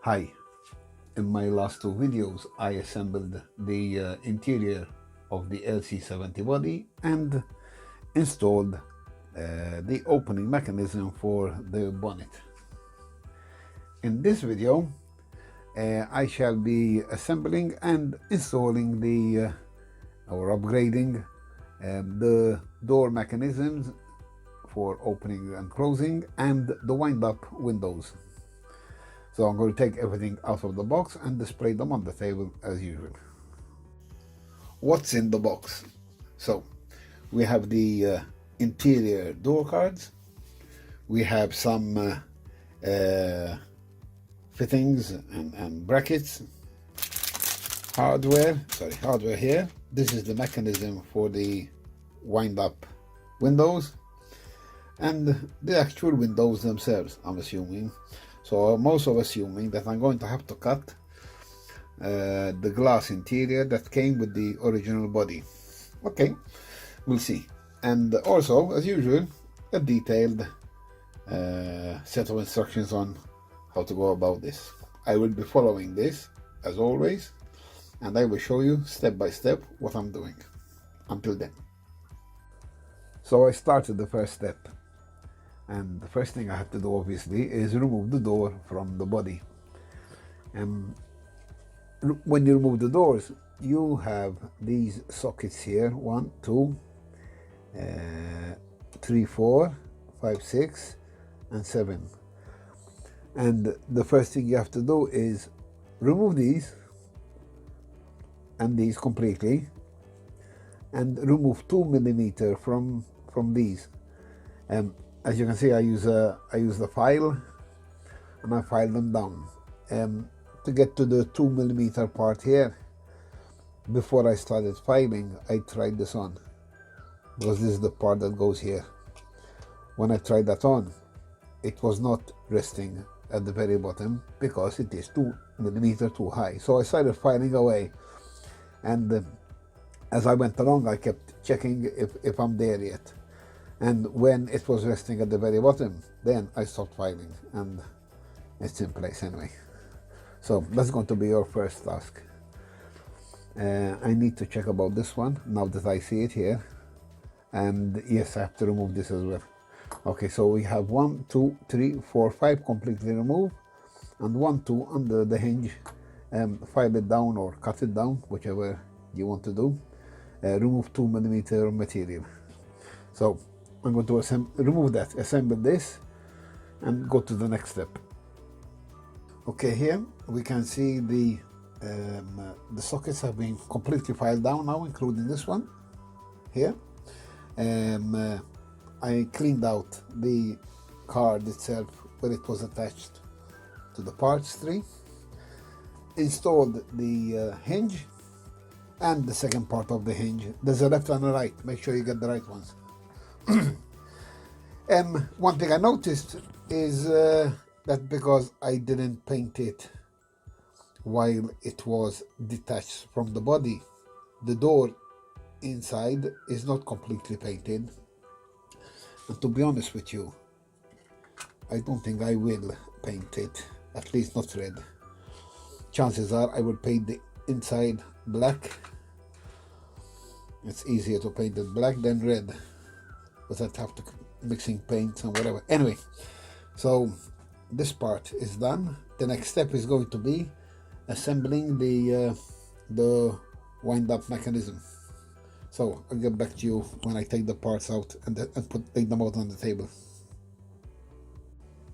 Hi, in my last two videos I assembled the interior of the LC70 body and installed the opening mechanism for the bonnet. In this video I shall be assembling and installing or upgrading the door mechanisms for opening and closing and the wind-up windows. So I'm going to take everything out of the box and display them on the table as usual. What's in the box? So we have the interior door cards. We have some fittings and brackets. Hardware here. This is the mechanism for the wind-up windows and the actual windows themselves, I'm assuming. So I'm also assuming that I'm going to have to cut the glass interior that came with the original body. Okay, we'll see. And also, as usual, a detailed set of instructions on how to go about this. I will be following this, as always, and I will show you step by step what I'm doing. Until then. So I started the first step. And the first thing I have to do, obviously, is remove the door from the body. When you remove the doors, you have these sockets here: 1, 2, 3, 4, 5, 6, and 7. And the first thing you have to do is remove these and these completely, and remove 2 millimeters from these. As you can see, I use the file and I file them down. To get to the 2 millimeter part here, before I started filing, I tried this on, because this is the part that goes here. When I tried that on, it was not resting at the very bottom because it is 2 millimeters too high. So I started filing away, and as I went along, I kept checking if I'm there yet. And when it was resting at the very bottom, then I stopped filing, and it's in place anyway. So that's going to be your first task. I need to check about this one now that I see it here. And yes, I have to remove this as well. Okay, so we have 1, 2, 3, 4, 5 completely removed, and 1, 2 under the hinge. File it down or cut it down, whichever you want to do. Remove 2 millimeter material. So I'm going to remove that, assemble this, and go to the next step. Okay, here we can see the sockets have been completely filed down now, including this one here. I cleaned out the card itself where it was attached to the parts tree, installed the hinge and the second part of the hinge. There's a left and a right, make sure you get the right ones. One thing I noticed is that because I didn't paint it while it was detached from the body, the door inside is not completely painted. And to be honest with you, I don't think I will paint it, at least not red. Chances are I will paint the inside black. It's easier to paint it black than red, but I'd have to mixing paints and whatever. Anyway, so this part is done. The next step is going to be assembling the wind-up mechanism. So I'll get back to you when I take the parts out and take them out on the table.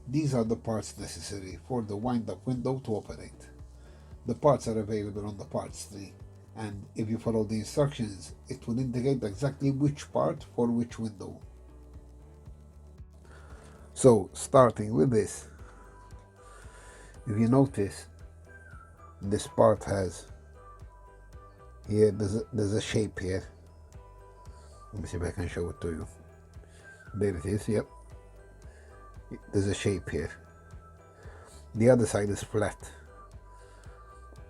These are the parts necessary for the wind-up window to operate. The parts are available on the parts tree, and if you follow the instructions, it will indicate exactly which part for which window. So starting with this, if you notice, this part has here, there's a shape here. Let me see if I can show it to you. There it is. Yep, there's a shape here. The other side is flat.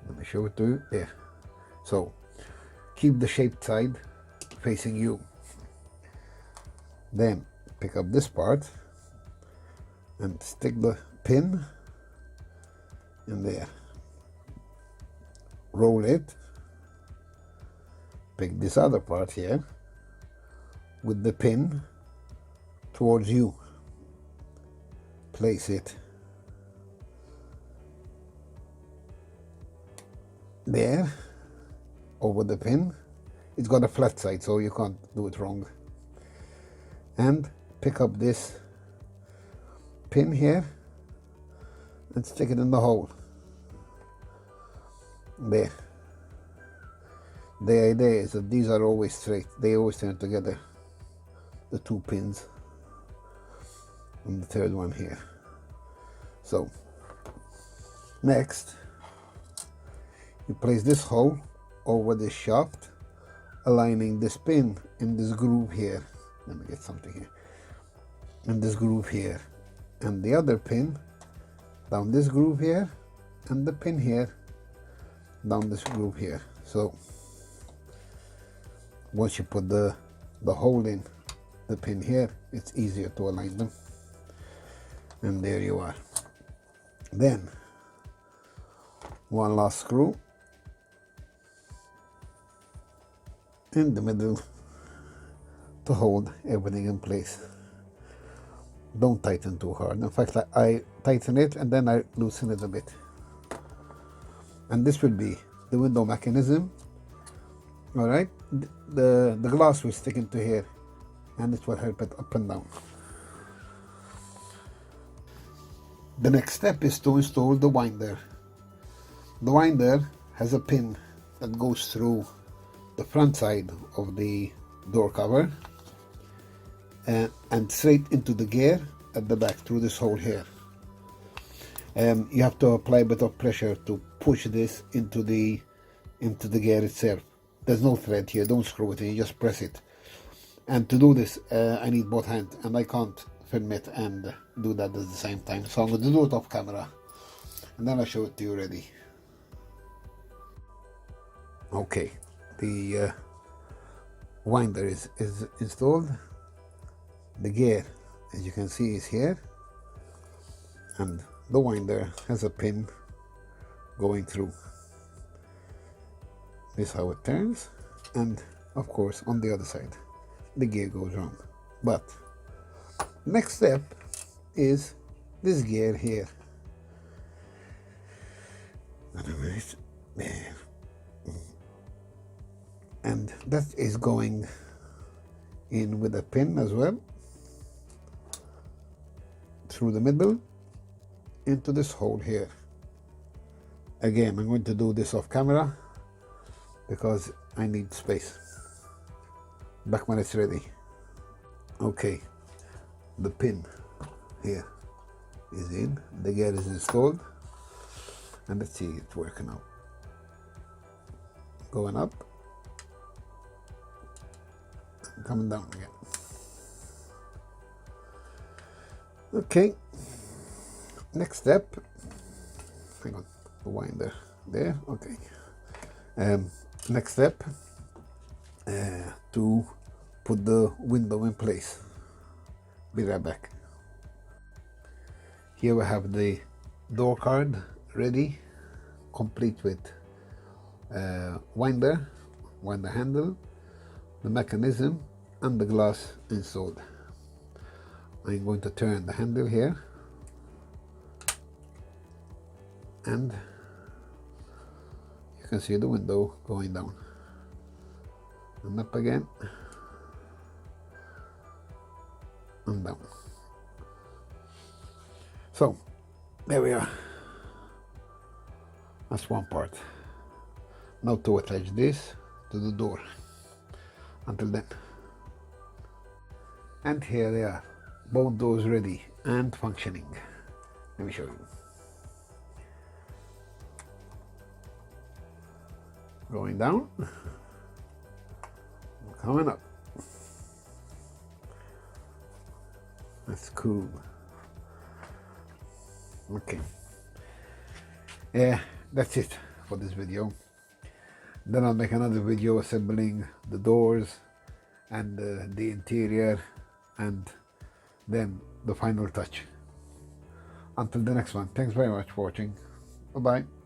Let me show it to you. There. So keep the shaped side facing you. Then pick up this part and stick the pin in there. Roll it. Pick this other part here with the pin towards you. Place it there over the pin. It's got a flat side, so you can't do it wrong. And pick up this pin here and stick it in the hole. There. The idea is that these are always straight. They always turn together. The two pins and the third one here. So next, you place this hole over this shaft, aligning this pin in this groove here. Let me get something here. In this groove here, and the other pin down this groove here, and the pin here down this groove here. So once you put the hole in the pin here, it's easier to align them. And there you are. Then one last screw in the middle to hold everything in place. Don't tighten too hard. In fact, I tighten it and then I loosen it a bit. And this will be the window mechanism. All right, the glass will stick into here and it will help it up and down. The next step is to install the winder. The winder has a pin that goes through the front side of the door cover and straight into the gear at the back through this hole here. You have to apply a bit of pressure to push this into the gear itself. There's no thread here, don't screw it in, you just press it. And to do this, I need both hands, and I can't film it and do that at the same time. So I'm going to do it off camera, and then I'll show it to you ready. Okay, the winder is installed. The gear, as you can see, is here, and the winder has a pin going through. This is how it turns, and of course on the other side the gear goes wrong. But next step is this gear here. There. And that is going in with a pin as well through the middle into this hole here. Again, I'm going to do this off camera because I need space. Back when it's ready. Okay, the pin here is in, the gear is installed, and let's see it working out. Going up, and coming down again. Okay, next step, hang on, the winder there, okay. Next step, to put the window in place. Be right back. Here we have the door card ready, complete with winder handle, the mechanism, and the glass installed. I'm going to turn the handle here, and you can see the window going down and up again and down. So there we are. That's one part. Now to attach this to the door. Until then. And here they are, both doors ready and functioning. Let me show you. Going down, coming up. That's cool. Okay. Yeah, that's it for this video. Then I'll make another video assembling the doors and the interior, and then the final touch. Until the next one, thanks very much for watching. Bye-bye.